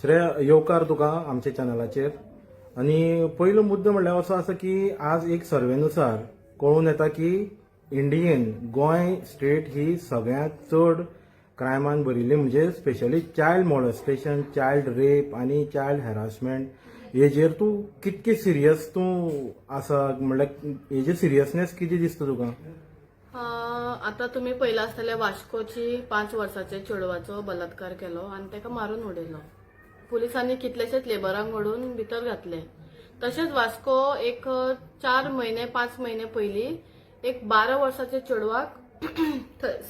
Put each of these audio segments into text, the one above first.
श्रेय येवकार तुका आमच्या चॅनलाचेर. आणि पहिलो मुद्दो म्हणल्यार असो आसा की आज एक सर्वेनुसार कळून येता की इंडियेन गोंय स्टेट ही सगळ्यांत चड क्रायमान भरिल्ली, म्हणजे specially child molestation, child rape आणि चायल्ड हॅरासमेंट. हेजेर तूं कितके सिरियस तूं आसा, म्हणल्यार हेजे सिरियसनेस किती दिसता तुका? आता तुम्ही पहिला आसतले वास्कोची 5 वर्साचे चेडवाचो बलात्कार केलो आणि ताका मारून उडयलो. पुलिसांनी कितलेशेच लेबरांक ओडून भितर घातले. तशेंच वास्को एक 4 महिने 5 महिने पयलीं एक 12 वर्साचे चेडवाक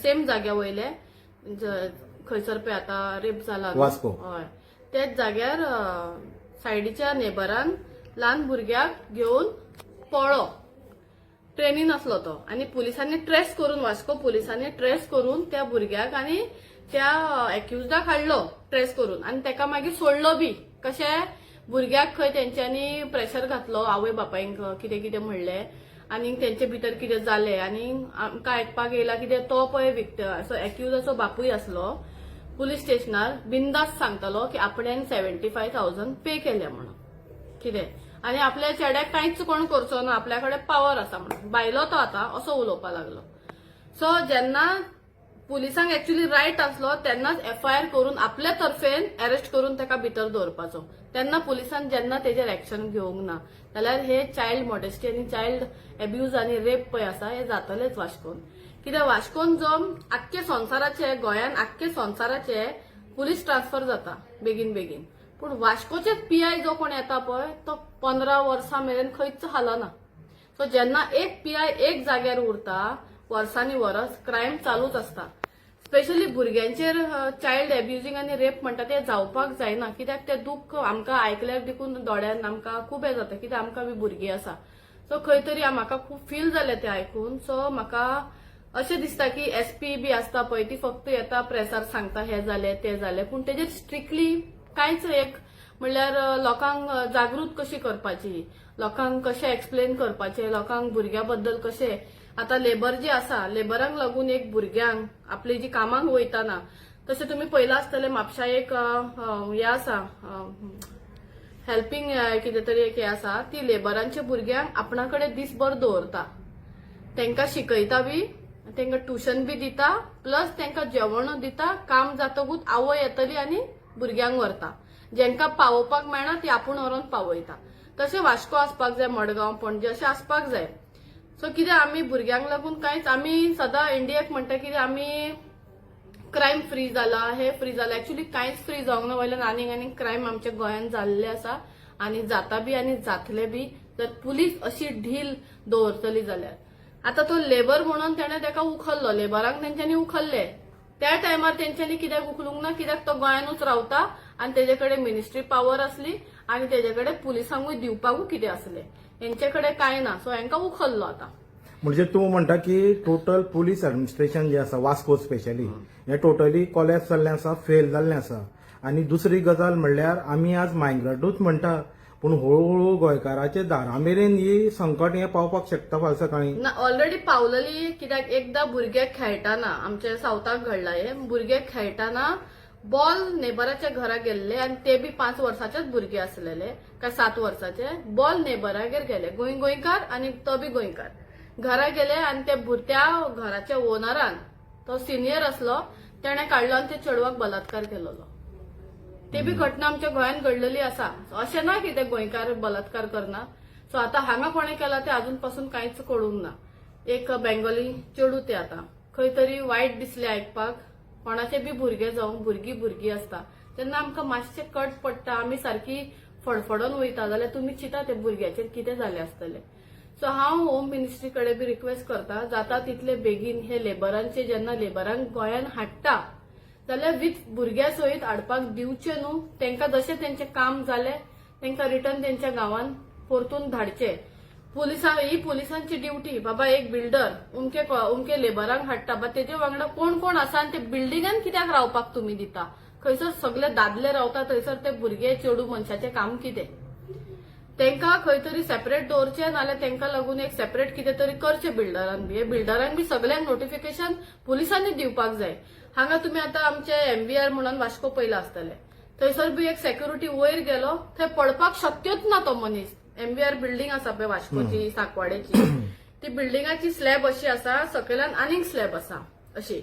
सेम जाग्या वयले खंयसर पळय आता रेप जाला वास्को. हय, त्याच जाग्यार सायडीच्या नेबरान ल्हान भुरग्याक घेवन पळो. ट्रेनीन असलो तो आणि पुलिसांनी ट्रेस करून, वास्को पुलिसांनी ट्रेस करून त्या भुरग्याक आणि त्या एक्युज्डाक हाडलो ट्रेस करून आणि ताका मागीर सोडलो बी. कशें भुरग्याक खंय तेंच्यांनी प्रेशर घातलो आवय बापायंक, कितें कितें म्हणलें आणि तेंचे भितर कितें जालें आणि आमकां आयकपाक येयला कितें तो पळय असो एक्युजाचो बापूय आसलो पुलीस स्टेशनार बिंदास सांगतालो की आपणेन 75,000 पे केले म्हणून. कितें आणि आपल्या चेड्याक कांयच कोण करचो ना, आपल्याकडे पावर आसा म्हणून. बायलो तो आता असो उलोवपाक लागलो. सो जेन्ना पुलिसांक एक्चुअली रायट आसलो तेन्नाच FIR करून आपल्या तर्फेन अरेस्ट करून ताका भितर दवरपाचो. तेन्ना पुलिसान जेन्ना तेजेर एक्शन घेवंक ना, जाल्यार हे चायल्ड मॉडेस्टी आणि चायल्ड एब्यूज आणि रेप पळय आसा हे जातलेच वास्कोन. कित्याक वास्कोन जो आख्खे संवसाराचे, गोंयान आख्खे संवसाराचे पुलीस ट्रान्सफर जाता बेगीन बेगीन, पूण वास्कोचे PI जो कोण येता पळय तो 15 वर्सां मेरेन खंयच हालना. सो जेन्ना एक PI एक जाग्यार उरता वर्सांनी वर्स क्रायम चालूच आसता. स्पेशली भुरग्यांचेर चायल्ड एब्युजिंग आणि रेप म्हणटा ते जावपाक जायना. कित्याक ते दुख्ख आमकां आयकल्यार देखून दोळ्यान आमकां खूब हें जाता, कित्याक आमकां बी भुरगीं आसा. सो खंय तरी म्हाका खूब फील जालें तें आयकून. सो म्हाका अशें दिसता की SP बी आसता पळय ती फक्त येता प्रेसार सांगता हें जालें तें जालें, पूण तेजेर स्ट्रिक्टली कांयच एक म्हणल्यार लोकांक जागृत कशी करपाची, लोकांक कशें एक्सप्लेन करपाचें, लोकांक भुरग्यां बद्दल कशें. आता लेबर जे आसा, लेबरांक लागून एक भुरग्यांक आपली जी कामाक वयताना, तशें तुमी पयला आसतलें म्हापशा एक हें आसा हेल्पिंग कितें तरी एक हें आसा, ती लेबरांच्या भुरग्यांक आपणा कडेन दिसभर दवरता, तांकां शिकयता बी, तांकां ट्युशन बी दिता, प्लस तांकां जेवण दिता. काम जातकूच आवय येतली आनी भुरग्यांक व्हरता. जेंकां पावोवपाक मेळना ती आपूण व्हरून पावयता. तशें वास्को आसपाक जाय, मडगांव पणजे अशें आसपाक जाय. सो कितें आमी भुरग्यांक लागून कांयच, आमी सदां इंडियेक म्हणटा कितें आमी क्रायम फ्री जाला, हे फ्री जाला. एक्चुअली कांयच फ्री जावंक ना. वयल्यान आनीक क्रायम आमच्या गोंयांत जाल्ले आसा आनी जाता बी आनी जातले बी, जर पुलीस अशी ढील दवरतली जाल्यार. आता तो लेबर म्हणून तेणें ताका उखल्लो, लेबरांक तेंच्यांनी उखल्ले. त्या टायमार तेंच्यांनी कित्याक उखलूंक ना, कित्याक तो गोंयानूच रावता आनी तेजे कडेन मिनिस्ट्री पावर आसली आनी तेजे कडेन पुलिसांकूय दिवपाकूय कितें आसलें. हेंचे कडेन कांय ना, सो हेंकां उखल्लो आता. म्हणजे तूं म्हणटा की टोटल पुलीस ऍडमिनिस्ट्रेशन जे आसा वास्को स्पेशली हें टोटली कॉलॅप्स जाल्लें आसा, फेल जाल्लें आसा. आनी दुसरी गजाल म्हणल्यार आमी आज मायग्रंटूच म्हणटा, पूण हळूहळू गोंयकाराच्या दारा मेरेन ही संकट हें पावपाक शकता फाल्यां सकाळीं. ना, ऑलरेडी पावलेली. कित्याक एकदां भुरगे खेळटाना, आमच्या सावथाक घडला हें, भुरगे खेळटाना बॉल नेबराच्या घरा गेल्ले आणि ते बी 5 वर्साचेच भुरगे आसलेले काय 7 वर्साचे. बॉल नेबरागेर गेले, गोंयकार आणि तो बी गोंयकार घरा गेले आणि त्या घराच्या ओनरान, तो सिनियर असलो, तेणे काढलो आणि ते चेडवाक बलात्कार केलेलो. ते बी घटना आमच्या गोंयांत घडलेली आसा. अशें ना की ते गोंयकार बलात्कार करना. सो आता हांगा कोणें केला ते अजून पासून कांयच कळूंक ना. एक बेंगोली चेडू ते आता खंय तरी वायट दिसलें आयकपाक. कोणाचे बी भुरगे जावं, भुरगीं आसता तेन्ना आमकां मातशें कट पडटा, आमी सारकी फडफडोन वयता, जाल्यार तुमी चिंता ते भुरग्याचेर कितें जालें आसतलें. सो हांव होम मिनिस्ट्री कडेन बी रिक्वेस्ट करता, जाता तितले बेगीन हे लेबरांचे जेन्ना लेबरांक गोंयान हाडटा जाल्यार विथ भुरग्यां सयत हाडपाक दिवचे न्हू. तांकां जशें तेंचें काम जालें तांकां रिटर्न तेंच्या गांवांत परतून धाडचे. ही पुलिसांची ड्युटी. बाबा एक बिल्डर उमके लेबरांक हाडटा, बा तेजे वांगडा कोण कोण आसा आनी ते बिल्डिंगान कित्याक रावपाक तुमी दिता. खंयसर सगळे दादले रावता, थंयसर ते भुरगे चेडू मनशाचें काम कितें. तांकां खंय तरी सेपरेट दवरचें, नाल्यार तांकां लागून एक सेपरेट कितें तरी करचें बिल्डरान बी. बिल्डरांक बी सगळ्यांक नोटिफिकेशन पुलिसांनी दिवपाक जाय. हांगा तुमी आतां आमचे MVR म्हणून वास्को पयला आसतले, थंयसर बी एक सेक्युरिटी वयर गेलो थंय पडपाक शक्यच ना तो मनीस. MBR बिल्डिंग आसा पळय वास्कोची सांकवाडेची, ती बिल्डिंगाची स्लॅब अशी आसा, सकयल्यान आनीक स्लॅब आसा अशी.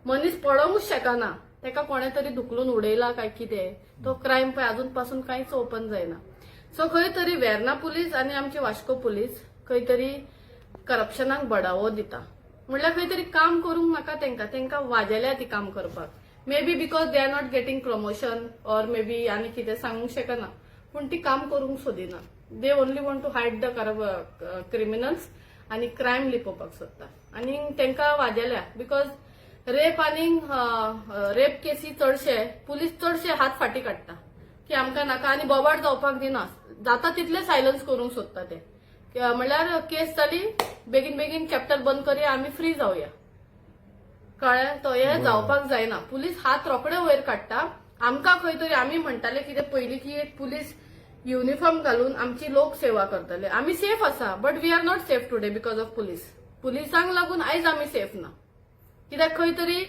मनीस पडोंकूच शकना, तेका कोणे तरी धुकलून उडयला काय कितें. तो क्रायम पळय अजून पासून कांयच ओपन जायना. सो खंय तरी वेर्ना पुलीस आनी आमची वास्को पुलीस खंय तरी करप्शनाक बढावो दिता. म्हणल्यार खंय तरी काम करूंक नाका तेंका वाजेल्या ती काम करपाक. May be because they are not getting promotion or may be आनी कितें सांगूंक शकना, पूण ती काम करूंक सोदिना. They only want to hide the criminals आनी क्रायम लिपोवपाक सोदता. आनी तेंका वाजेल्या बिकॉज रेप आनी रेप केसी चडशे पुलीस चडशे हात फाटी काडटा की आमकां नाका आनी बोबाड जावपाक दिना. जाता तितले सायलन्स करूंक सोदता ते. म्हणल्यार केस जाली बेगीन बेगीन चॅप्टर बंद करया, आमी फ्री जावया. कळ्ळें? तो हे जावपाक जायना. पुलीस हात रोखडे वयर काडटा. आमकां खंय तरी आमी म्हणटाले कितें पयलीं की एक पुलीस युनिफॉर्म घालून आमची लोक सेवा करतले. आमी सेफ आसा, but we are not safe today because of police. पुलिसांक लागून आयज आमी सेफ ना. कित्याक खंय तरी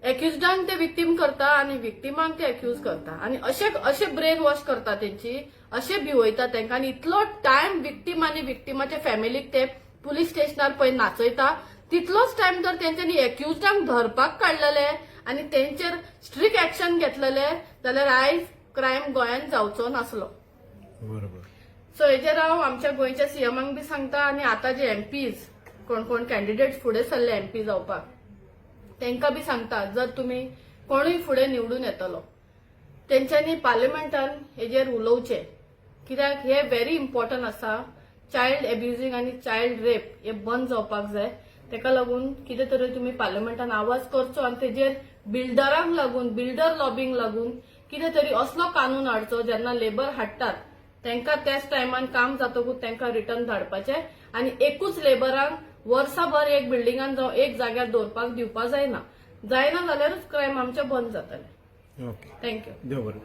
एक्युजडांक ते विक्टीम करता आनी विक्टिमांक ते एक्यूज करता आनी अशे ब्रेन वॉश करता तेंची, अशे भिवयता तेंकां. आनी इतलो टायम विक्टीम आनी विक्टिमाच्या फॅमिलीक ते पुलीस स्टेशनार पळय नाचयता, तितलोच टायम जर तेंच्यांनी एक्युजडांक धरपाक काडलेले आनी तेंचेर स्ट्रिक्ट एक्शन घेतलेले जाल्यार आयज क्रायम गोंयांत जावचो नासलो. बरोबर. सो हेजेर हांव आमच्या गोंयच्या सीएमांक बी सांगता आनी आतां जे एमपीज कोण कोण कॅन्डिडेट्स फुडें सरले एमपी जावपाक तेंकां बी सांगता, जर तुमी कोणूय फुडें निवडून येतलो तेंच्यांनी पार्लिमेंटान हेजेर उलोवचें. कित्याक हे व्हेरी इम्पॉर्टंट आसा. चायल्ड एब्युजिंग आनी चायल्ड रेप हे बंद जावपाक जाय. तेका लागून कितें तरी तुमी पार्लिमेंटान आवाज करचो आनी तेजेर बिल्डरांक लागून, बिल्डर लॉबींक लागून कितें तरी असलो कानून हाडचो जेन्ना लेबर हाडटात तेंकां त्याच टायमान काम जातकूच तेंकां रिटर्न धाडपाचें आनी एकूच लेबरांक वर्साभर एक बिल्डिंगान जावं एक जाग्यार दवरपाक दिवपाक जायना. जायना जाल्यारूच क्रायम आमचे बंद जातले. ओके. थँक्यू. देव बरें.